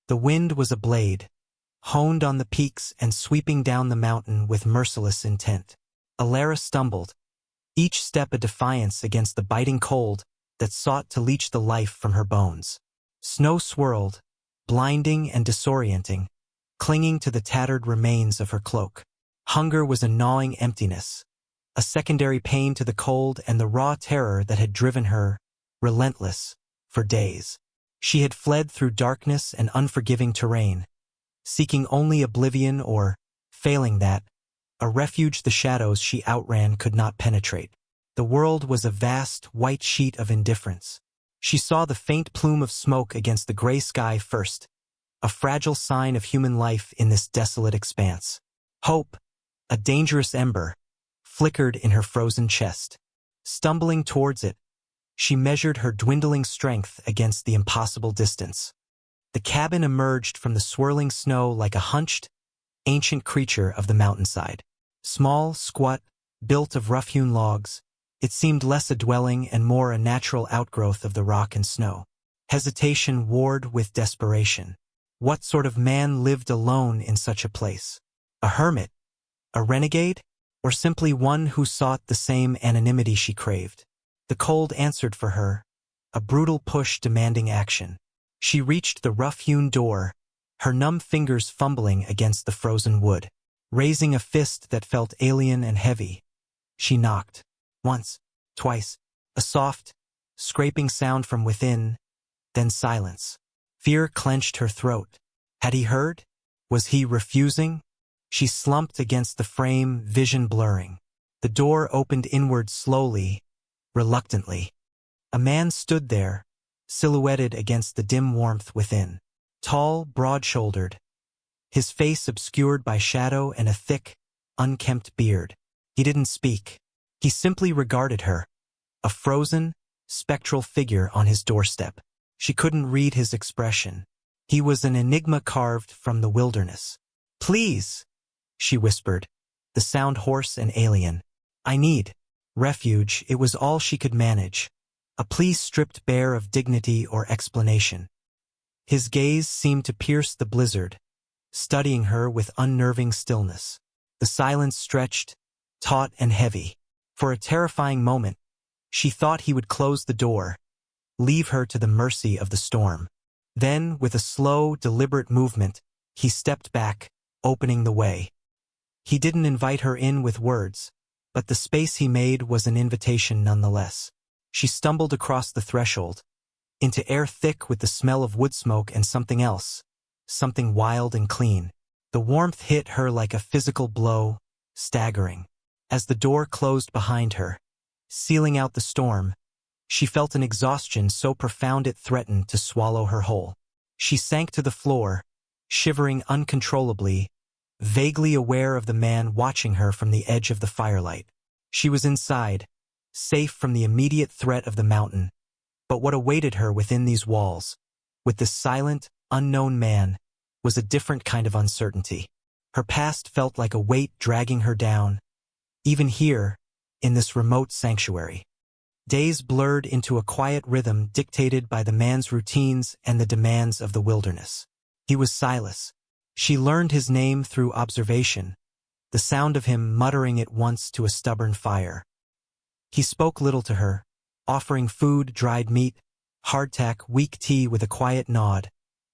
The wind was a blade, honed on the peaks and sweeping down the mountain with merciless intent. Alara stumbled, each step a defiance against the biting cold that sought to leach the life from her bones. Snow swirled, blinding and disorienting, clinging to the tattered remains of her cloak. Hunger was a gnawing emptiness, a secondary pain to the cold and the raw terror that had driven her, relentless, for days. She had fled through darkness and unforgiving terrain, seeking only oblivion or, failing that, a refuge the shadows she outran could not penetrate. The world was a vast, white sheet of indifference. She saw the faint plume of smoke against the gray sky first, a fragile sign of human life in this desolate expanse. Hope, a dangerous ember, flickered in her frozen chest. Stumbling towards it, she measured her dwindling strength against the impossible distance. The cabin emerged from the swirling snow like a hunched, ancient creature of the mountainside. Small, squat, built of rough-hewn logs, it seemed less a dwelling and more a natural outgrowth of the rock and snow. Hesitation warred with desperation. What sort of man lived alone in such a place? A hermit? A renegade? Or simply one who sought the same anonymity she craved? The cold answered for her, a brutal push demanding action. She reached the rough-hewn door, her numb fingers fumbling against the frozen wood. Raising a fist that felt alien and heavy, she knocked. Once, twice, a soft, scraping sound from within, then silence. Fear clenched her throat. Had he heard? Was he refusing? She slumped against the frame, vision blurring. The door opened inward slowly, reluctantly. A man stood there, silhouetted against the dim warmth within. Tall, broad-shouldered, his face obscured by shadow and a thick, unkempt beard. He didn't speak. He simply regarded her, a frozen, spectral figure on his doorstep. She couldn't read his expression. He was an enigma carved from the wilderness. "Please," she whispered, the sound hoarse and alien. "I need refuge." It was all she could manage, a plea stripped bare of dignity or explanation. His gaze seemed to pierce the blizzard, studying her with unnerving stillness. The silence stretched, taut and heavy. For a terrifying moment, she thought he would close the door, leave her to the mercy of the storm. Then, with a slow, deliberate movement, he stepped back, opening the way. He didn't invite her in with words, but the space he made was an invitation nonetheless. She stumbled across the threshold, into air thick with the smell of wood smoke and something else, something wild and clean. The warmth hit her like a physical blow, staggering. As the door closed behind her, sealing out the storm, she felt an exhaustion so profound it threatened to swallow her whole. She sank to the floor, shivering uncontrollably, vaguely aware of the man watching her from the edge of the firelight. She was inside, safe from the immediate threat of the mountain. But what awaited her within these walls, with this silent, unknown man, was a different kind of uncertainty. Her past felt like a weight dragging her down, even here, in this remote sanctuary. Days blurred into a quiet rhythm dictated by the man's routines and the demands of the wilderness. He was Silas. She learned his name through observation, the sound of him muttering it once to a stubborn fire. He spoke little to her, offering food, dried meat, hardtack, weak tea with a quiet nod,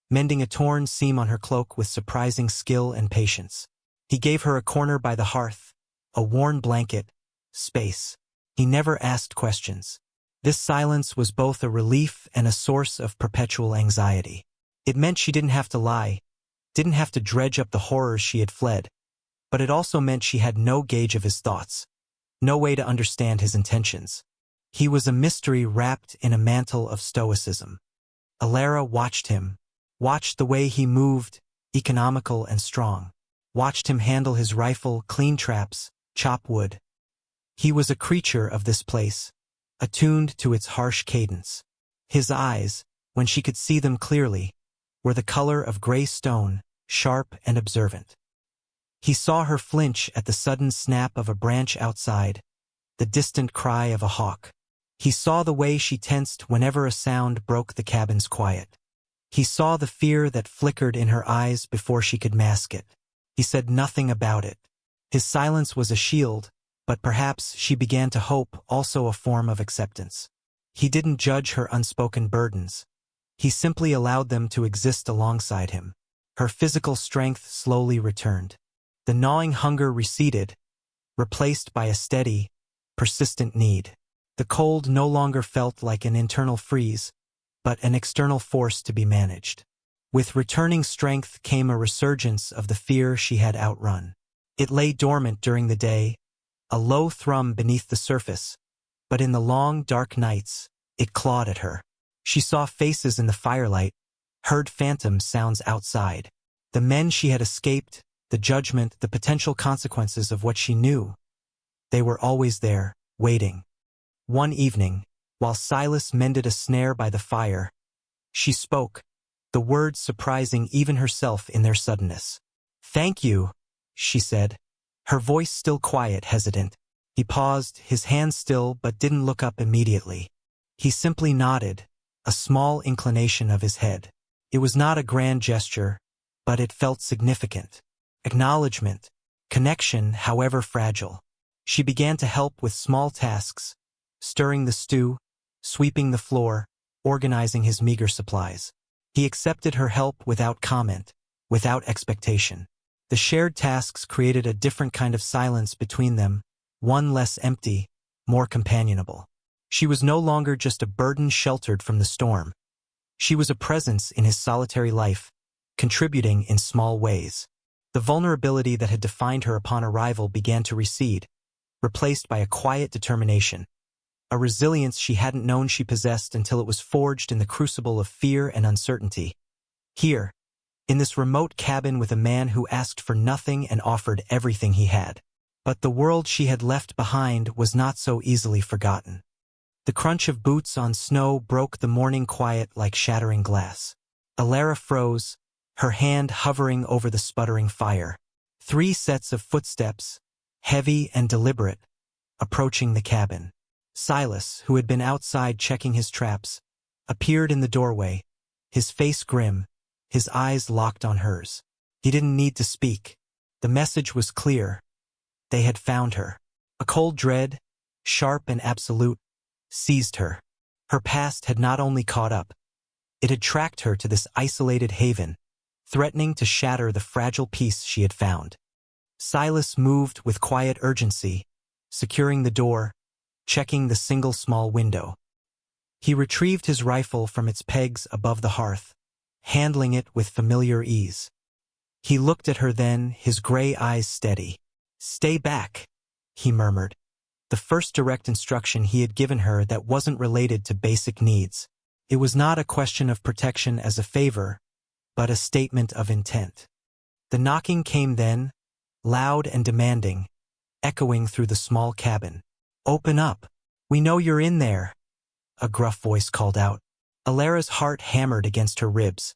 mending a torn seam on her cloak with surprising skill and patience. He gave her a corner by the hearth, a worn blanket, space. He never asked questions. This silence was both a relief and a source of perpetual anxiety. It meant she didn't have to lie, didn't have to dredge up the horrors she had fled, but it also meant she had no gauge of his thoughts, no way to understand his intentions. He was a mystery wrapped in a mantle of stoicism. Alara watched him, watched the way he moved, economical and strong, watched him handle his rifle, clean traps, chop wood. He was a creature of this place, attuned to its harsh cadence. His eyes, when she could see them clearly, were the color of gray stone, sharp and observant. He saw her flinch at the sudden snap of a branch outside, the distant cry of a hawk. He saw the way she tensed whenever a sound broke the cabin's quiet. He saw the fear that flickered in her eyes before she could mask it. He said nothing about it. His silence was a shield, but perhaps she began to hope also a form of acceptance. He didn't judge her unspoken burdens. He simply allowed them to exist alongside him. Her physical strength slowly returned. The gnawing hunger receded, replaced by a steady, persistent need. The cold no longer felt like an internal freeze, but an external force to be managed. With returning strength came a resurgence of the fear she had outrun. It lay dormant during the day, a low thrum beneath the surface, but in the long, dark nights, it clawed at her. She saw faces in the firelight, heard phantom sounds outside. The men she had escaped, the judgment, the potential consequences of what she knew. They were always there, waiting. One evening, while Silas mended a snare by the fire, she spoke, the words surprising even herself in their suddenness. "Thank you," she said, her voice still quiet, hesitant. He paused, his hand still, but didn't look up immediately. He simply nodded, a small inclination of his head. It was not a grand gesture, but it felt significant. Acknowledgement, connection, however fragile. She began to help with small tasks, stirring the stew, sweeping the floor, organizing his meager supplies. He accepted her help without comment, without expectation. The shared tasks created a different kind of silence between them, one less empty, more companionable. She was no longer just a burden sheltered from the storm. She was a presence in his solitary life, contributing in small ways. The vulnerability that had defined her upon arrival began to recede, replaced by a quiet determination, a resilience she hadn't known she possessed until it was forged in the crucible of fear and uncertainty. Here, in this remote cabin with a man who asked for nothing and offered everything he had. But the world she had left behind was not so easily forgotten. The crunch of boots on snow broke the morning quiet like shattering glass. Alara froze, her hand hovering over the sputtering fire. 3 sets of footsteps, heavy and deliberate, approaching the cabin. Silas, who had been outside checking his traps, appeared in the doorway, his face grim, his eyes locked on hers. He didn't need to speak. The message was clear. They had found her. A cold dread, sharp and absolute, seized her. Her past had not only caught up, it had tracked her to this isolated haven, threatening to shatter the fragile peace she had found. Silas moved with quiet urgency, securing the door, checking the single small window. He retrieved his rifle from its pegs above the hearth, handling it with familiar ease. He looked at her then, his gray eyes steady. "Stay back," he murmured, the first direct instruction he had given her that wasn't related to basic needs. It was not a question of protection as a favor, but a statement of intent. The knocking came then, loud and demanding, echoing through the small cabin. "Open up. We know you're in there," a gruff voice called out. Alara's heart hammered against her ribs,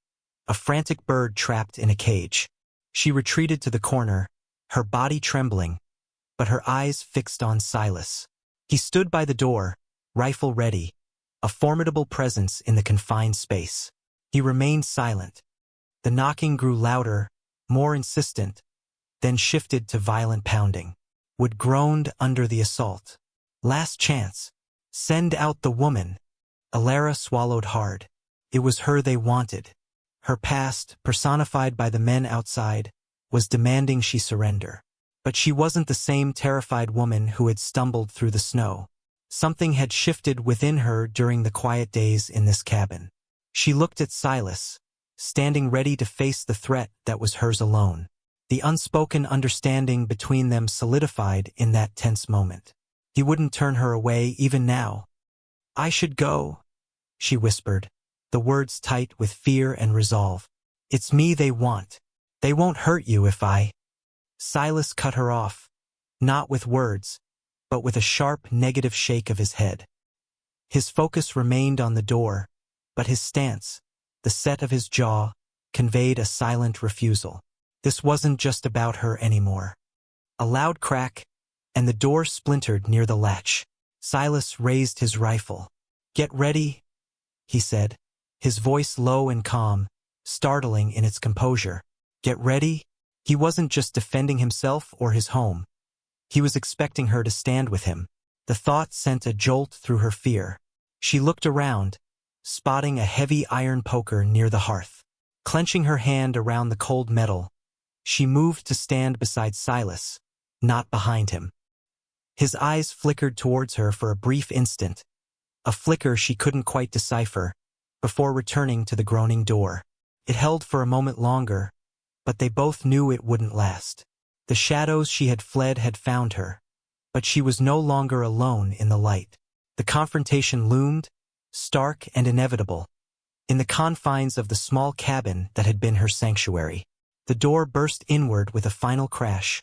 a frantic bird trapped in a cage. She retreated to the corner, her body trembling, but her eyes fixed on Silas. He stood by the door, rifle ready, a formidable presence in the confined space. He remained silent. The knocking grew louder, more insistent, then shifted to violent pounding. Wood groaned under the assault. "Last chance. Send out the woman." Alara swallowed hard. It was her they wanted. Her past, personified by the men outside, was demanding she surrender. But she wasn't the same terrified woman who had stumbled through the snow. Something had shifted within her during the quiet days in this cabin. She looked at Silas, standing ready to face the threat that was hers alone. The unspoken understanding between them solidified in that tense moment. He wouldn't turn her away even now. "I should go," she whispered, the words tight with fear and resolve. "It's me they want. They won't hurt you if I—" Silas cut her off, not with words, but with a sharp negative shake of his head. His focus remained on the door, but his stance, the set of his jaw, conveyed a silent refusal. This wasn't just about her anymore. A loud crack, and the door splintered near the latch. Silas raised his rifle. "Get ready," he said, his voice low and calm, startling in its composure. Get ready? He wasn't just defending himself or his home. He was expecting her to stand with him. The thought sent a jolt through her fear. She looked around, spotting a heavy iron poker near the hearth. Clenching her hand around the cold metal, she moved to stand beside Silas, not behind him. His eyes flickered towards her for a brief instant, a flicker she couldn't quite decipher, before returning to the groaning door. It held for a moment longer, but they both knew it wouldn't last. The shadows she had fled had found her, but she was no longer alone in the light. The confrontation loomed, stark and inevitable, in the confines of the small cabin that had been her sanctuary. The door burst inward with a final crash,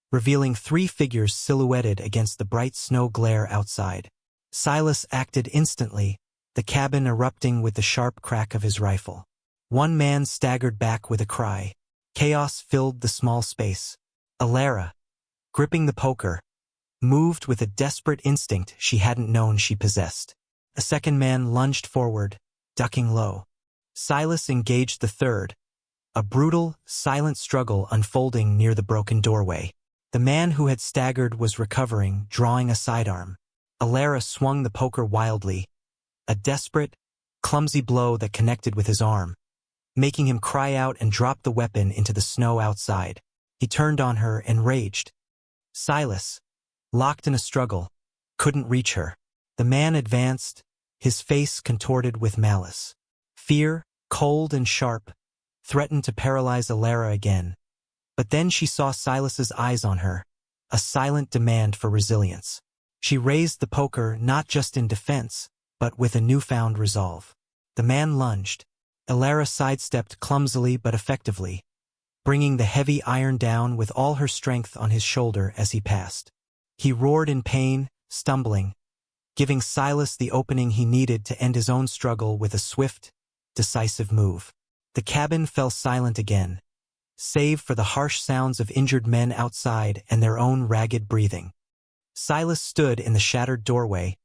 revealing 3 figures silhouetted against the bright snow glare outside. Silas acted instantly, the cabin erupting with the sharp crack of his rifle. One man staggered back with a cry. Chaos filled the small space. Alara, gripping the poker, moved with a desperate instinct she hadn't known she possessed. A second man lunged forward, ducking low. Silas engaged the third, a brutal, silent struggle unfolding near the broken doorway. The man who had staggered was recovering, drawing a sidearm. Alara swung the poker wildly, a desperate, clumsy blow that connected with his arm, making him cry out and drop the weapon into the snow outside. He turned on her, enraged. Silas, locked in a struggle, couldn't reach her. The man advanced, his face contorted with malice. Fear, cold and sharp, threatened to paralyze Alara again. But then she saw Silas's eyes on her, a silent demand for resilience. She raised the poker not just in defense, but with a newfound resolve. The man lunged. Alara sidestepped clumsily but effectively, bringing the heavy iron down with all her strength on his shoulder as he passed. He roared in pain, stumbling, giving Silas the opening he needed to end his own struggle with a swift, decisive move. The cabin fell silent again, save for the harsh sounds of injured men outside and their own ragged breathing. Silas stood in the shattered doorway,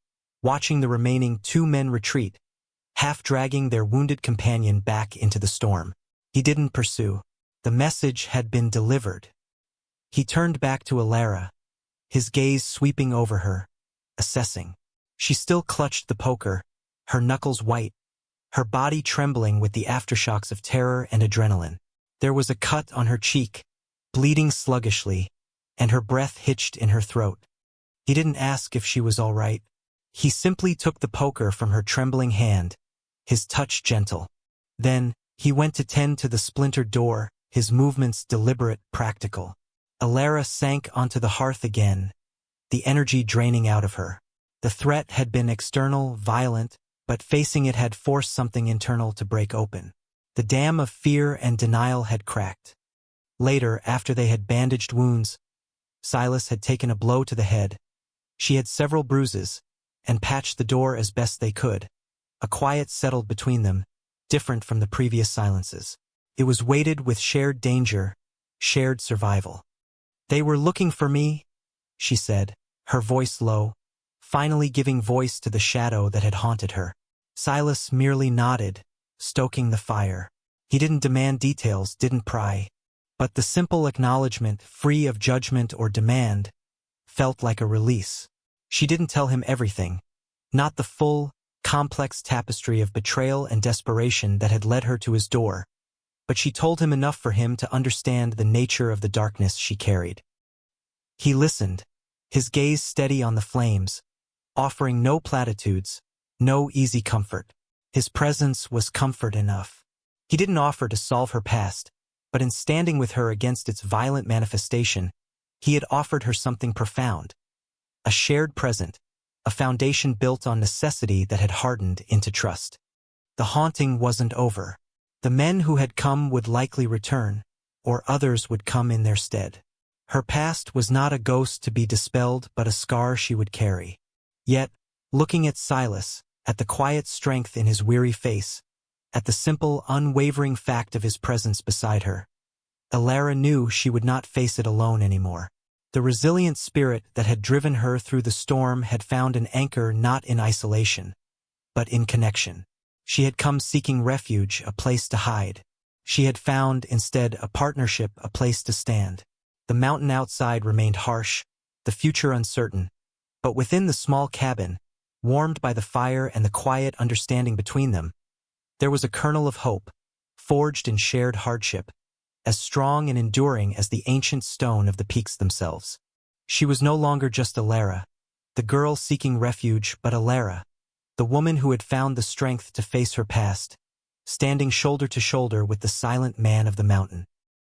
watching the remaining 2 men retreat, half dragging their wounded companion back into the storm. He didn't pursue. The message had been delivered. He turned back to Alara, his gaze sweeping over her, assessing. She still clutched the poker, her knuckles white, her body trembling with the aftershocks of terror and adrenaline. There was a cut on her cheek, bleeding sluggishly, and her breath hitched in her throat. He didn't ask if she was all right. He simply took the poker from her trembling hand, his touch gentle. Then, he went to tend to the splintered door, his movements deliberate, practical. Alara sank onto the hearth again, the energy draining out of her. The threat had been external, violent, but facing it had forced something internal to break open. The dam of fear and denial had cracked. Later, after they had bandaged wounds, Silas had taken a blow to the head. She had several bruises, and patched the door as best they could. A quiet settled between them, different from the previous silences. It was weighted with shared danger, shared survival. They were looking for me, she said, her voice low, finally giving voice to the shadow that had haunted her. Silas merely nodded, stoking the fire. He didn't demand details, didn't pry. But the simple acknowledgement, free of judgment or demand, felt like a release. She didn't tell him everything, not the full, complex tapestry of betrayal and desperation that had led her to his door, but she told him enough for him to understand the nature of the darkness she carried. He listened, his gaze steady on the flames, offering no platitudes, no easy comfort. His presence was comfort enough. He didn't offer to solve her past, but in standing with her against its violent manifestation, he had offered her something profound. A shared present, a foundation built on necessity that had hardened into trust. The haunting wasn't over. The men who had come would likely return, or others would come in their stead. Her past was not a ghost to be dispelled but a scar she would carry. Yet, looking at Silas, at the quiet strength in his weary face, at the simple, unwavering fact of his presence beside her, Alara knew she would not face it alone anymore. The resilient spirit that had driven her through the storm had found an anchor not in isolation, but in connection. She had come seeking refuge, a place to hide. She had found, instead, a partnership, a place to stand. The mountain outside remained harsh, the future uncertain, but within the small cabin, warmed by the fire and the quiet understanding between them, there was a kernel of hope, forged in shared hardship, as strong and enduring as the ancient stone of the peaks themselves. She was no longer just Alara, the girl seeking refuge, but Alara, the woman who had found the strength to face her past, standing shoulder to shoulder with the silent man of the mountain.